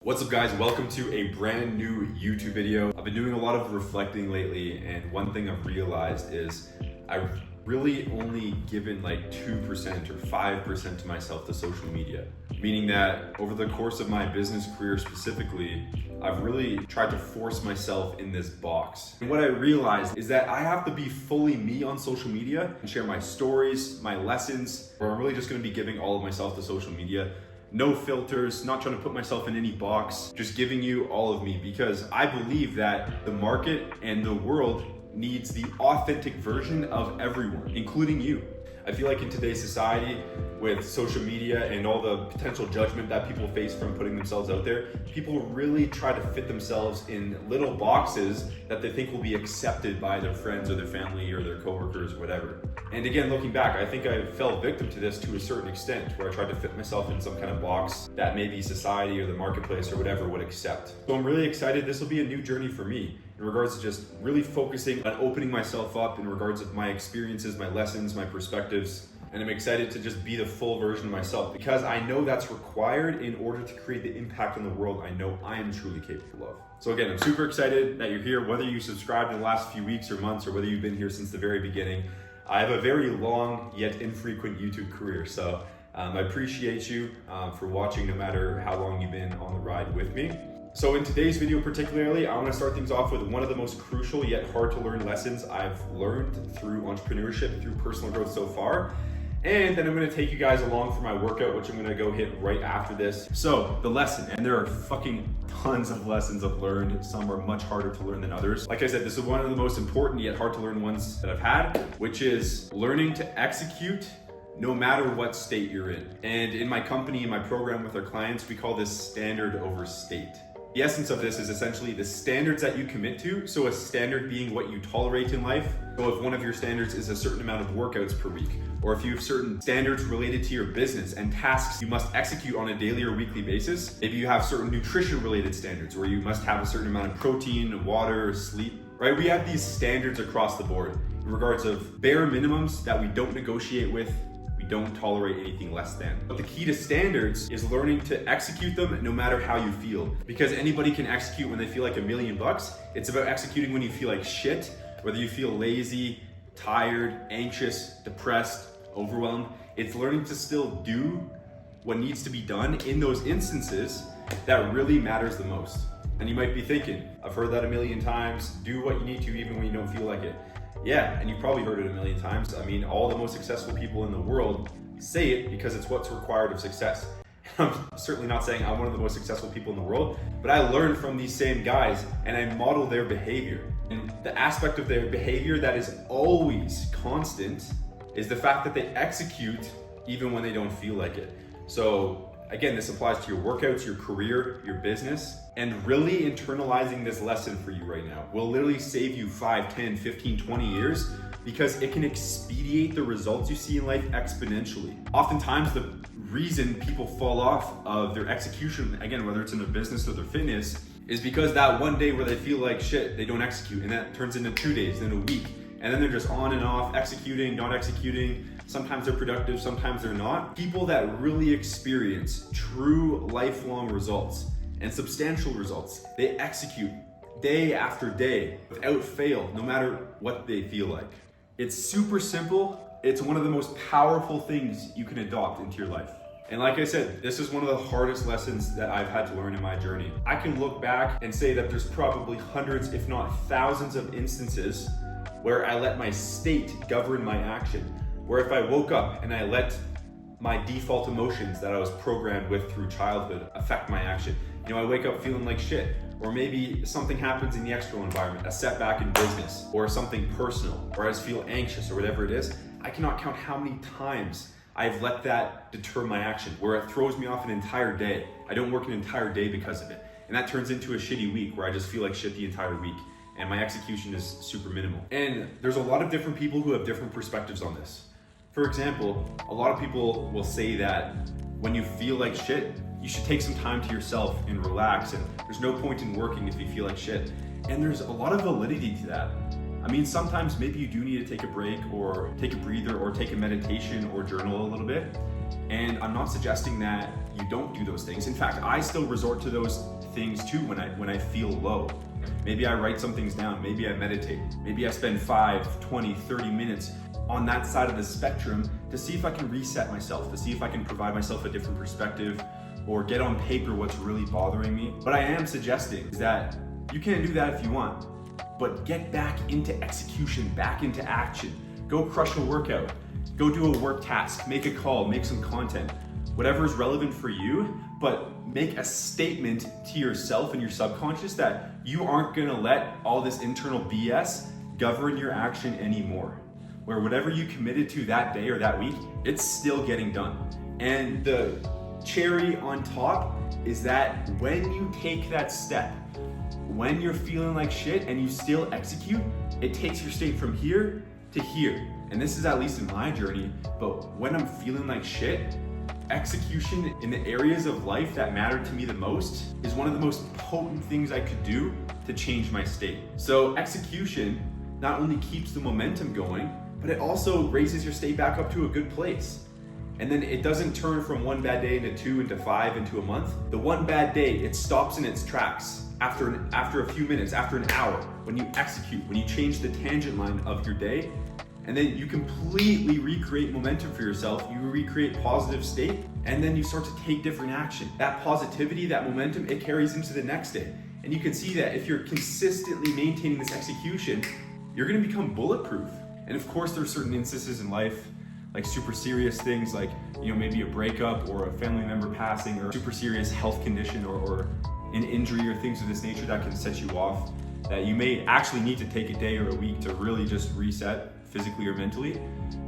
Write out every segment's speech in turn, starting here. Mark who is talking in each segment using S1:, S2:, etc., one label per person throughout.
S1: What's up guys, welcome to a brand new YouTube video. I've been doing a lot of reflecting lately, and one thing I've realized is I've really only given like 2% or 5% to myself to social media. Meaning that over the course of my business career specifically, I've really tried to force myself in this box. And what I realized is that I have to be fully me on social media and share my stories, my lessons, or I'm really just gonna be giving all of myself to social media. No filters, not trying to put myself in any box, just giving you all of me, because I believe that the market and the world needs the authentic version of everyone, including you. I feel like in today's society, with social media and all the potential judgment that people face from putting themselves out there, people really try to fit themselves in little boxes that they think will be accepted by their friends or their family or their coworkers or whatever. And again, looking back, I think I fell victim to this to a certain extent, where I tried to fit myself in some kind of box that maybe society or the marketplace or whatever would accept. So I'm really excited. This will be a new journey for me in regards to just really focusing on opening myself up in regards of my experiences, my lessons, my perspectives. And I'm excited to just be the full version of myself, because I know that's required in order to create the impact on the world I know I am truly capable of. So again, I'm super excited that you're here, whether you subscribed in the last few weeks or months, or whether you've been here since the very beginning. I have a very long yet infrequent YouTube career, so I appreciate you for watching no matter how long you've been on the ride with me. So in today's video particularly, I want to start things off with one of the most crucial yet hard to learn lessons I've learned through entrepreneurship, through personal growth so far. And then I'm going to take you guys along for my workout, which I'm going to go hit right after this. So the lesson, and there are fucking tons of lessons I've learned. Some are much harder to learn than others. Like I said, this is one of the most important yet hard to learn ones that I've had, which is learning to execute no matter what state you're in. And in my company, in my program with our clients, we call this standard over state. The essence of this is essentially the standards that you commit to. So a standard being what you tolerate in life. So if one of your standards is a certain amount of workouts per week, or if you have certain standards related to your business and tasks you must execute on a daily or weekly basis, maybe you have certain nutrition related standards where you must have a certain amount of protein, water, sleep, right? We have these standards across the board in regards of bare minimums that we don't negotiate with. Don't tolerate anything less than. But the key to standards is learning to execute them no matter how you feel. Because anybody can execute when they feel like $1,000,000. It's about executing when you feel like shit, whether you feel lazy, tired, anxious, depressed, overwhelmed. It's learning to still do what needs to be done in those instances that really matters the most. And you might be thinking, I've heard that 1,000,000 times, do what you need to even when you don't feel like it. Yeah, and you've probably heard it 1,000,000 times. I mean, all the most successful people in the world say it because it's what's required of success. I'm certainly not saying I'm one of the most successful people in the world, but I learned from these same guys and I model their behavior. And the aspect of their behavior that is always constant is the fact that they execute even when they don't feel like it. So again, this applies to your workouts, your career, your business, and really internalizing this lesson for you right now will literally save you 5, 10, 15, 20 years, because it can expedite the results you see in life exponentially. Oftentimes, the reason people fall off of their execution, again, whether it's in their business or their fitness, is because that one day where they feel like shit, they don't execute, and that turns into 2 days, then a week, and then they're just on and off, executing, not executing. Sometimes they're productive, sometimes they're not. People that really experience true lifelong results and substantial results, they execute day after day without fail, no matter what they feel like. It's super simple. It's one of the most powerful things you can adopt into your life. And like I said, this is one of the hardest lessons that I've had to learn in my journey. I can look back and say that there's probably hundreds, if not thousands of instances where I let my state govern my action. Where if I woke up and I let my default emotions that I was programmed with through childhood affect my action. You know, I wake up feeling like shit, or maybe something happens in the external environment, a setback in business, or something personal, or I just feel anxious or whatever it is. I cannot count how many times I've let that deter my action, where it throws me off an entire day. I don't work an entire day because of it. And that turns into a shitty week where I just feel like shit the entire week. And my execution is super minimal. And there's a lot of different people who have different perspectives on this. For example, a lot of people will say that when you feel like shit, you should take some time to yourself and relax, and there's no point in working if you feel like shit. And there's a lot of validity to that. I mean, sometimes maybe you do need to take a break or take a breather or take a meditation or journal a little bit. And I'm not suggesting that you don't do those things. In fact, I still resort to those things too when I feel low. Maybe I write some things down, maybe I meditate, maybe I spend 5, 20, 30 minutes on that side of the spectrum to see if I can reset myself, to see if I can provide myself a different perspective or get on paper what's really bothering me. What I am suggesting is that you can do that if you want, but get back into execution, back into action. Go crush a workout, go do a work task, make a call, make some content, whatever is relevant for you, but make a statement to yourself and your subconscious that you aren't gonna let all this internal BS govern your action anymore. Where whatever you committed to that day or that week, it's still getting done. And the cherry on top is that when you take that step, when you're feeling like shit and you still execute, it takes your state from here to here. And this is at least in my journey, but when I'm feeling like shit, execution in the areas of life that matter to me the most is one of the most potent things I could do to change my state. So execution not only keeps the momentum going, but it also raises your state back up to a good place. And then it doesn't turn from one bad day into 2, into 5, into a month. The one bad day, it stops in its tracks after a few minutes, after an hour, when you execute, when you change the tangent line of your day, and then you completely recreate momentum for yourself, you recreate positive state, and then you start to take different action. That positivity, that momentum, it carries into the next day. And you can see that if you're consistently maintaining this execution, you're gonna become bulletproof. And of course, there's certain instances in life, like super serious things like, maybe a breakup or a family member passing or super serious health condition or an injury or things of this nature that can set you off, that you may actually need to take a day or a week to really just reset physically or mentally.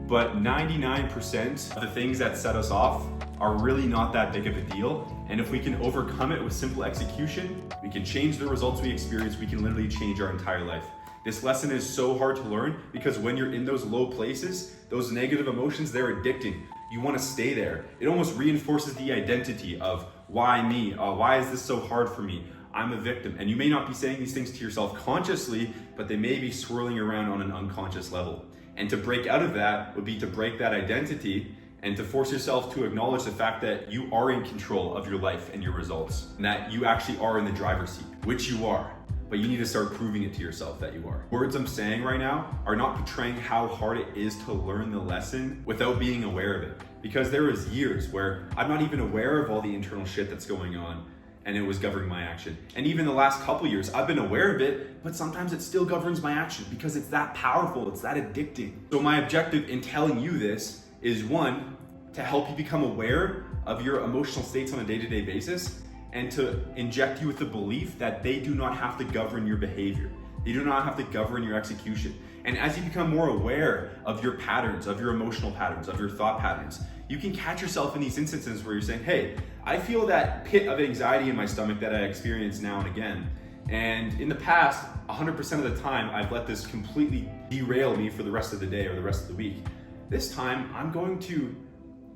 S1: But 99% of the things that set us off are really not that big of a deal. And if we can overcome it with simple execution, we can change the results we experience. We can literally change our entire life. This lesson is so hard to learn because when you're in those low places, those negative emotions, they're addicting. You want to stay there. It almost reinforces the identity of why me? Why is this so hard for me? I'm a victim. And you may not be saying these things to yourself consciously, but they may be swirling around on an unconscious level. And to break out of that would be to break that identity and to force yourself to acknowledge the fact that you are in control of your life and your results, and that you actually are in the driver's seat, which you are. But you need to start proving it to yourself that you are. Words I'm saying right now are not portraying how hard it is to learn the lesson without being aware of it. Because there was years where I'm not even aware of all the internal shit that's going on and it was governing my action. And even the last couple years, I've been aware of it, but sometimes it still governs my action because it's that powerful, it's that addicting. So my objective in telling you this is, one, to help you become aware of your emotional states on a day-to-day basis, and to inject you with the belief that they do not have to govern your behavior. They do not have to govern your execution. And as you become more aware of your patterns, of your emotional patterns, of your thought patterns, you can catch yourself in these instances where you're saying, hey, I feel that pit of anxiety in my stomach that I experience now and again. And in the past, 100% of the time, I've let this completely derail me for the rest of the day or the rest of the week. This time, I'm going to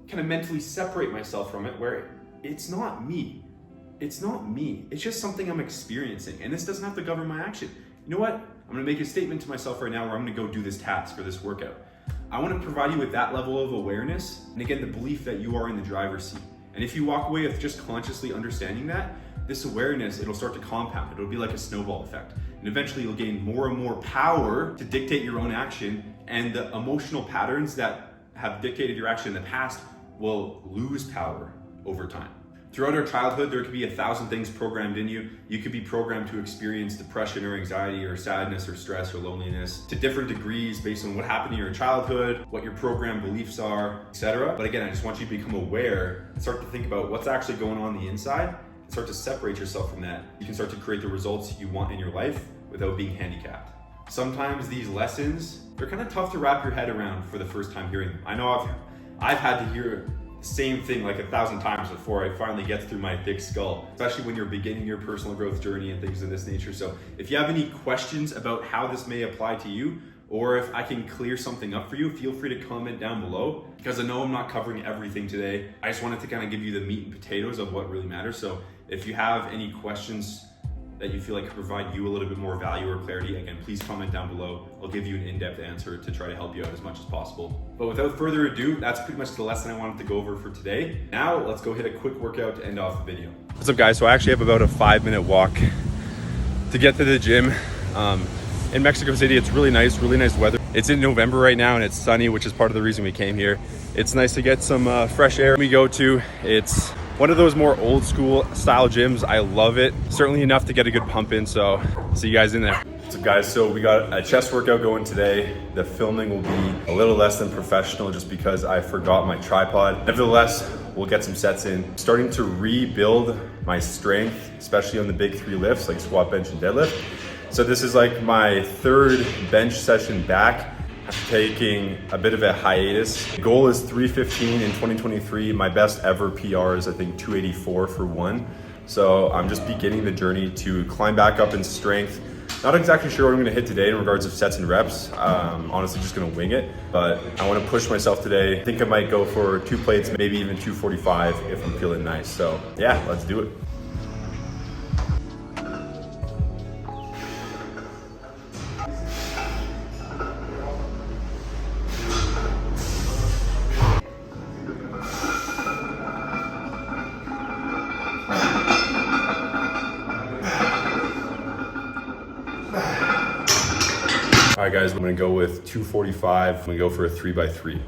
S1: kind of mentally separate myself from it where it's not me. It's not me. It's just something I'm experiencing. And this doesn't have to govern my action. You know what? I'm gonna make a statement to myself right now where I'm gonna go do this task or this workout. I wanna provide you with that level of awareness, and again, the belief that you are in the driver's seat. And if you walk away with just consciously understanding that, this awareness, it'll start to compound. It'll be like a snowball effect. And eventually you'll gain more and more power to dictate your own action, and the emotional patterns that have dictated your action in the past will lose power over time. Throughout our childhood, there could be 1,000 things programmed in you. You could be programmed to experience depression or anxiety or sadness or stress or loneliness to different degrees based on what happened in your childhood, what your programmed beliefs are, etc. But again, I just want you to become aware and start to think about what's actually going on the inside and start to separate yourself from that. You can start to create the results you want in your life without being handicapped. Sometimes these lessons, they're kind of tough to wrap your head around for the first time hearing them. I know I've had to hear same thing like 1,000 times before I finally get through my thick skull, especially when you're beginning your personal growth journey and things of this nature. So if you have any questions about how this may apply to you, or if I can clear something up for you, feel free to comment down below, because I know I'm not covering everything today. I just wanted to kind of give you the meat and potatoes of what really matters. So if you have any questions that you feel like could provide you a little bit more value or clarity, again, please comment down below. I'll give you an in-depth answer to try to help you out as much as possible. But without further ado, that's pretty much the lesson I wanted to go over for today. Now let's go hit a quick workout to end off the video. What's up guys? So I actually have about a 5-minute walk to get to the gym. In Mexico City, it's really nice weather. It's in November right now and it's sunny, which is part of the reason we came here. It's nice to get some fresh air. We go to, it's one of those more old school style gyms. I love it. Certainly enough to get a good pump in, so see you guys in there. What's up guys? So we got a chest workout going today. The filming will be a little less than professional just because I forgot my tripod. Nevertheless, we'll get some sets in. Starting to rebuild my strength, especially on the big 3 lifts like squat, bench, and deadlift. So this is like my 3rd bench session back after taking a bit of a hiatus. The goal is 315 in 2023. My best ever PR is I think 284 for 1. So I'm just beginning the journey to climb back up in strength. Not exactly sure what I'm gonna hit today in regards of sets and reps. Honestly, just gonna wing it, but I wanna push myself today. I think I might go for 2 plates, maybe even 245 if I'm feeling nice. So yeah, let's do it. All right guys, I'm gonna go with 245. I'm gonna go for a 3x3.